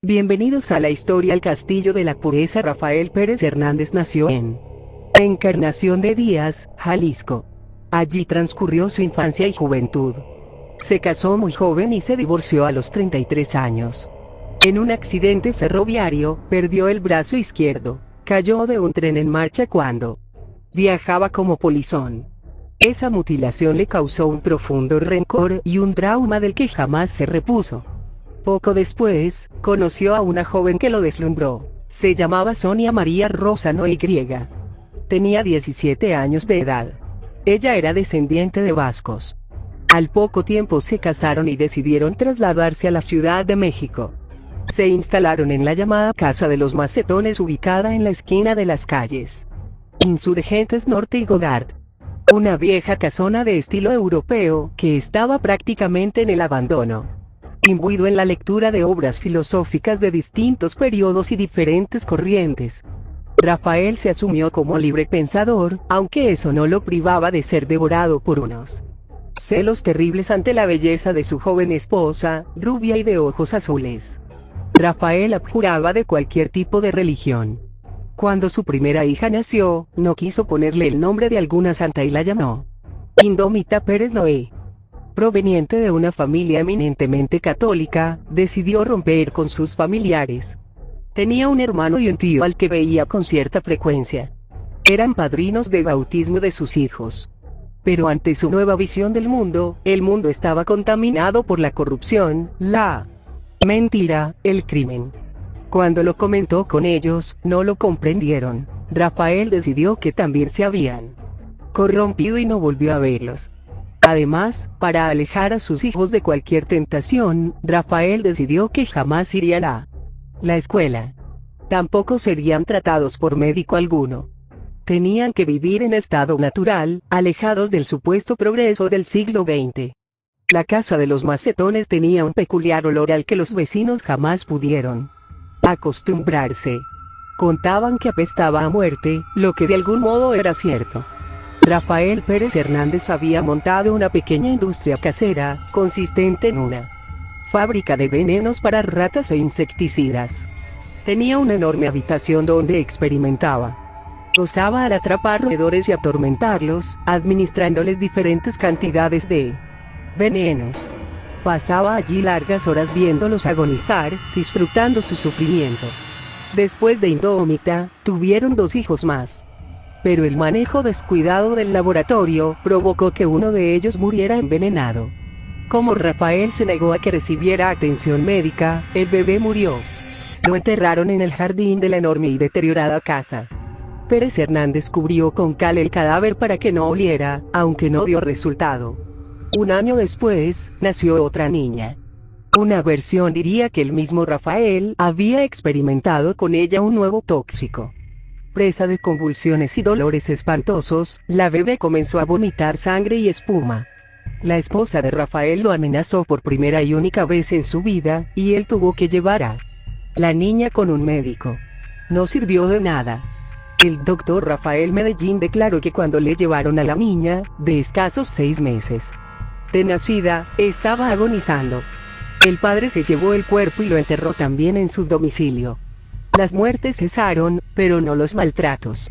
Bienvenidos a la historia. El Castillo de la Pureza. Rafael Pérez Hernández nació en Encarnación de Díaz, Jalisco. Allí transcurrió su infancia y juventud. Se casó muy joven y se divorció a los 33 años. En un accidente ferroviario, perdió el brazo izquierdo. Cayó de un tren en marcha cuando viajaba como polizón. Esa mutilación le causó un profundo rencor y un trauma del que jamás se repuso. Poco después, conoció a una joven que lo deslumbró. Se llamaba Sonia María Rosano Y. Tenía 17 años de edad. Ella era descendiente de vascos. Al poco tiempo se casaron y decidieron trasladarse a la Ciudad de México. Se instalaron en la llamada Casa de los Macetones, ubicada en la esquina de las calles Insurgentes Norte y Godard. Una vieja casona de estilo europeo que estaba prácticamente en el abandono. Imbuido en la lectura de obras filosóficas de distintos periodos y diferentes corrientes, Rafael se asumió como libre pensador, aunque eso no lo privaba de ser devorado por unos celos terribles ante la belleza de su joven esposa, rubia y de ojos azules. Rafael abjuraba de cualquier tipo de religión. Cuando su primera hija nació, no quiso ponerle el nombre de alguna santa y la llamó Indómita Pérez Noé. Proveniente de una familia eminentemente católica, decidió romper con sus familiares. Tenía un hermano y un tío al que veía con cierta frecuencia. Eran padrinos de bautismo de sus hijos. Pero ante su nueva visión del mundo, el mundo estaba contaminado por la corrupción, la mentira, el crimen. Cuando lo comentó con ellos, no lo comprendieron. Rafael decidió que también se habían corrompido y no volvió a verlos. Además, para alejar a sus hijos de cualquier tentación, Rafael decidió que jamás irían a la escuela. Tampoco serían tratados por médico alguno. Tenían que vivir en estado natural, alejados del supuesto progreso del siglo XX. La casa de los Macetones tenía un peculiar olor al que los vecinos jamás pudieron acostumbrarse. Contaban que apestaba a muerte, lo que de algún modo era cierto. Rafael Pérez Hernández había montado una pequeña industria casera, consistente en una fábrica de venenos para ratas e insecticidas. Tenía una enorme habitación donde experimentaba. Gozaba al atrapar roedores y atormentarlos, administrándoles diferentes cantidades de venenos. Pasaba allí largas horas viéndolos agonizar, disfrutando su sufrimiento. Después de Indómita, tuvieron 2 hijos más. Pero el manejo descuidado del laboratorio provocó que uno de ellos muriera envenenado. Como Rafael se negó a que recibiera atención médica, el bebé murió. Lo enterraron en el jardín de la enorme y deteriorada casa. Pérez Hernández cubrió con cal el cadáver para que no oliera, aunque no dio resultado. Un año después, nació otra niña. Una versión diría que el mismo Rafael había experimentado con ella un nuevo tóxico. Presa de convulsiones y dolores espantosos, la bebé comenzó a vomitar sangre y espuma. La esposa de Rafael lo amenazó por primera y única vez en su vida, y él tuvo que llevar a la niña con un médico. No sirvió de nada. El doctor Rafael Medellín declaró que cuando le llevaron a la niña, de escasos 6 meses de nacida, estaba agonizando. El padre se llevó el cuerpo y lo enterró también en su domicilio. Las muertes cesaron, pero no los maltratos.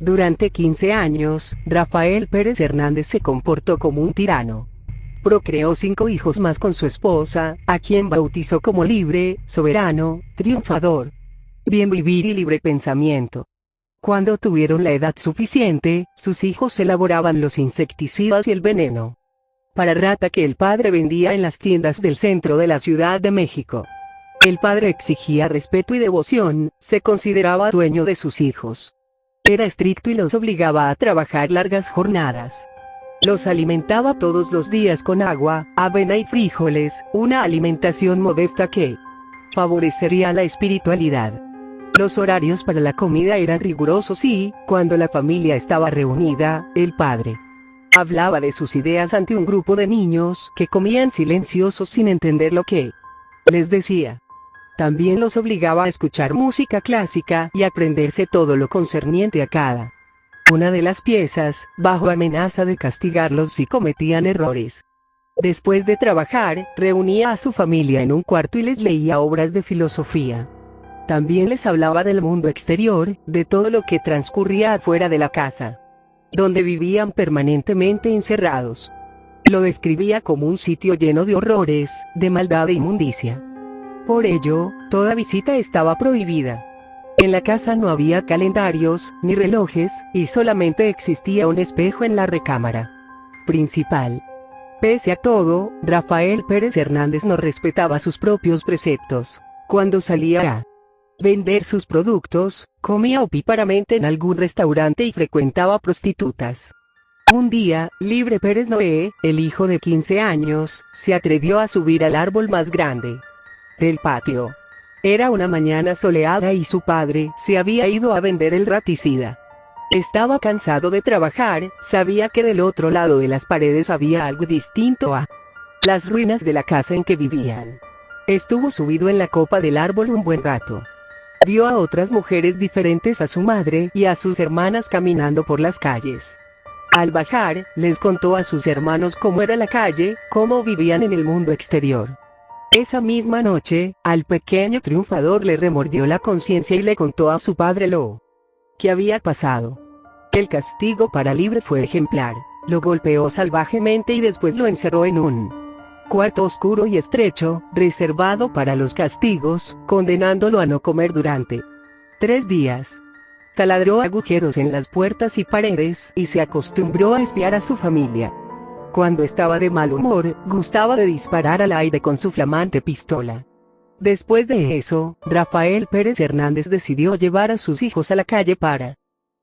Durante 15 años, Rafael Pérez Hernández se comportó como un tirano. Procreó 5 hijos más con su esposa, a quien bautizó como libre, soberano, triunfador, bien vivir y libre pensamiento. Cuando tuvieron la edad suficiente, sus hijos elaboraban los insecticidas y el veneno para rata que el padre vendía en las tiendas del centro de la Ciudad de México. El padre exigía respeto y devoción, se consideraba dueño de sus hijos. Era estricto y los obligaba a trabajar largas jornadas. Los alimentaba todos los días con agua, avena y frijoles, una alimentación modesta que favorecería la espiritualidad. Los horarios para la comida eran rigurosos y, cuando la familia estaba reunida, el padre hablaba de sus ideas ante un grupo de niños que comían silenciosos sin entender lo que les decía. También los obligaba a escuchar música clásica y aprenderse todo lo concerniente a cada una de las piezas, bajo amenaza de castigarlos si cometían errores. Después de trabajar, reunía a su familia en un cuarto y les leía obras de filosofía. También les hablaba del mundo exterior, de todo lo que transcurría afuera de la casa, donde vivían permanentemente encerrados. Lo describía como un sitio lleno de horrores, de maldad e inmundicia. Por ello, toda visita estaba prohibida. En la casa no había calendarios, ni relojes, y solamente existía un espejo en la recámara principal. Pese a todo, Rafael Pérez Hernández no respetaba sus propios preceptos. Cuando salía a vender sus productos, comía opíparamente en algún restaurante y frecuentaba prostitutas. Un día, Libre Pérez Noé, el hijo de 15 años, se atrevió a subir al árbol más grande del patio. Era una mañana soleada y su padre se había ido a vender el raticida. Estaba cansado de trabajar, sabía que del otro lado de las paredes había algo distinto a las ruinas de la casa en que vivían. Estuvo subido en la copa del árbol un buen rato. Vio a otras mujeres diferentes a su madre y a sus hermanas caminando por las calles. Al bajar, les contó a sus hermanos cómo era la calle, cómo vivían en el mundo exterior. Esa misma noche, al pequeño triunfador le remordió la conciencia y le contó a su padre lo que había pasado. El castigo para Libre fue ejemplar. Lo golpeó salvajemente y después lo encerró en un cuarto oscuro y estrecho, reservado para los castigos, condenándolo a no comer durante 3 días. Taladró agujeros en las puertas y paredes y se acostumbró a espiar a su familia. Cuando estaba de mal humor, gustaba de disparar al aire con su flamante pistola. Después de eso, Rafael Pérez Hernández decidió llevar a sus hijos a la calle para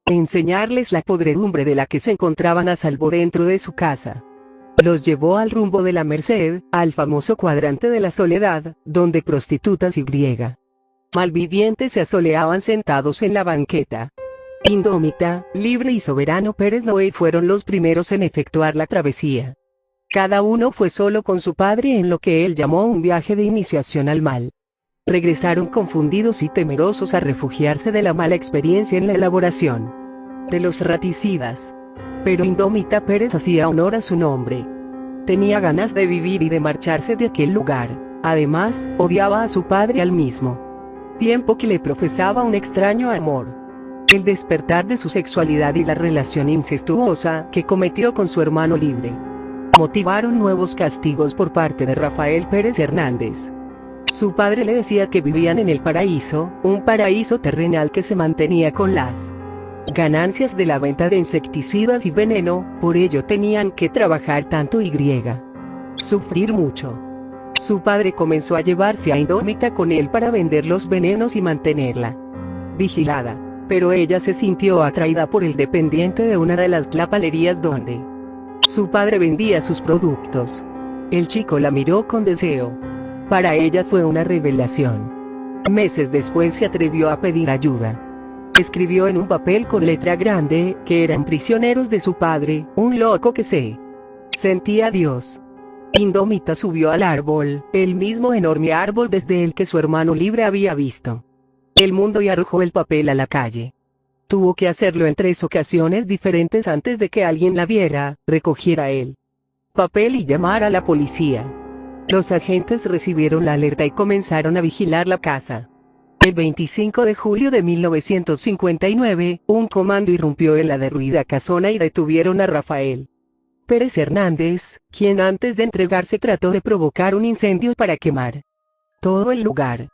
enseñarles la podredumbre de la que se encontraban a salvo dentro de su casa. Los llevó al rumbo de la Merced, al famoso cuadrante de la Soledad, donde prostitutas y malvivientes se asoleaban sentados en la banqueta. Indómita, Libre y Soberano Pérez Noé fueron los primeros en efectuar la travesía. Cada uno fue solo con su padre en lo que él llamó un viaje de iniciación al mal. Regresaron confundidos y temerosos a refugiarse de la mala experiencia en la elaboración de los raticidas. Pero Indómita Pérez hacía honor a su nombre. Tenía ganas de vivir y de marcharse de aquel lugar. Además, odiaba a su padre al mismo tiempo que le profesaba un extraño amor. El despertar de su sexualidad y la relación incestuosa que cometió con su hermano Libre motivaron nuevos castigos por parte de Rafael Pérez Hernández. Su padre le decía que vivían en el paraíso, un paraíso terrenal que se mantenía con las ganancias de la venta de insecticidas y veneno, por ello tenían que trabajar tanto y sufrir mucho. Su padre comenzó a llevarse a Indómita con él para vender los venenos y mantenerla vigilada, pero ella se sintió atraída por el dependiente de una de las lapalerías donde su padre vendía sus productos. El chico la miró con deseo. Para ella fue una revelación. Meses después se atrevió a pedir ayuda. Escribió en un papel con letra grande que eran prisioneros de su padre, un loco que se sentía Dios. Indómita subió al árbol, el mismo enorme árbol desde el que su hermano Libre había visto el mundo, y arrojó el papel a la calle. Tuvo que hacerlo en 3 ocasiones diferentes antes de que alguien la viera, recogiera el papel y llamara a la policía. Los agentes recibieron la alerta y comenzaron a vigilar la casa. El 25 de julio de 1959, un comando irrumpió en la derruida casona y detuvieron a Rafael Pérez Hernández, quien antes de entregarse trató de provocar un incendio para quemar todo el lugar.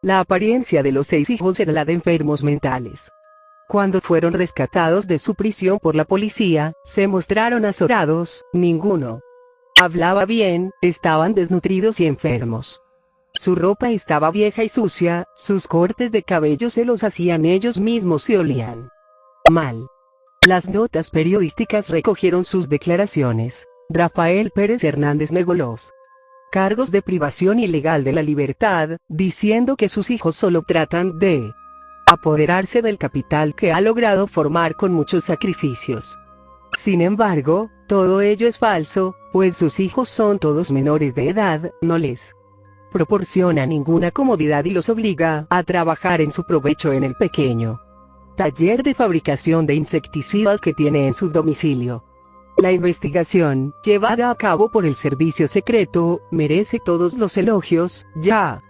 La apariencia de los 6 hijos era la de enfermos mentales. Cuando fueron rescatados de su prisión por la policía, se mostraron azorados, ninguno hablaba bien, estaban desnutridos y enfermos. Su ropa estaba vieja y sucia, sus cortes de cabello se los hacían ellos mismos y olían mal. Las notas periodísticas recogieron sus declaraciones. Rafael Pérez Hernández negó los cargos de privación ilegal de la libertad, diciendo que sus hijos solo tratan de apoderarse del capital que ha logrado formar con muchos sacrificios. Sin embargo, todo ello es falso, pues sus hijos son todos menores de edad, no les proporciona ninguna comodidad y los obliga a trabajar en su provecho en el pequeño taller de fabricación de insecticidas que tiene en su domicilio. La investigación, llevada a cabo por el servicio secreto, merece todos los elogios, ya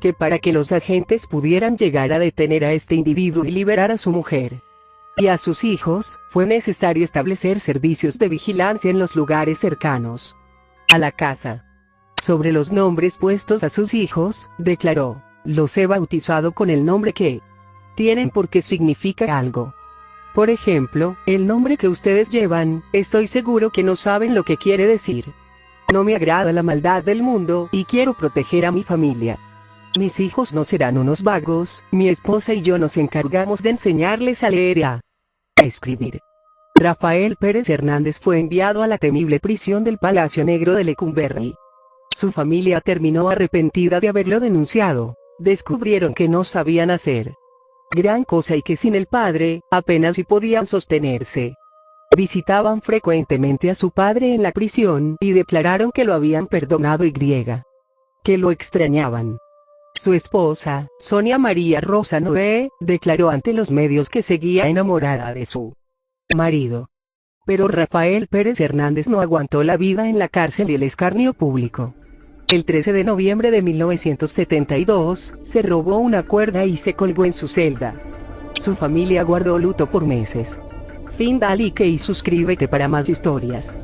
que para que los agentes pudieran llegar a detener a este individuo y liberar a su mujer y a sus hijos, fue necesario establecer servicios de vigilancia en los lugares cercanos a la casa. Sobre los nombres puestos a sus hijos, declaró: los he bautizado con el nombre que tienen porque significa algo. Por ejemplo, el nombre que ustedes llevan, estoy seguro que no saben lo que quiere decir. No me agrada la maldad del mundo, y quiero proteger a mi familia. Mis hijos no serán unos vagos, mi esposa y yo nos encargamos de enseñarles a leer y a escribir. Rafael Pérez Hernández fue enviado a la temible prisión del Palacio Negro de Lecumberri. Su familia terminó arrepentida de haberlo denunciado. Descubrieron que no sabían hacer gran cosa y que sin el padre, apenas si podían sostenerse. Visitaban frecuentemente a su padre en la prisión, y declararon que lo habían perdonado y que lo extrañaban. Su esposa, Sonia María Rosa Noé, declaró ante los medios que seguía enamorada de su marido. Pero Rafael Pérez Hernández no aguantó la vida en la cárcel y el escarnio público. El 13 de noviembre de 1972, se robó una cuerda y se colgó en su celda. Su familia guardó luto por meses. Fin da like y suscríbete para más historias.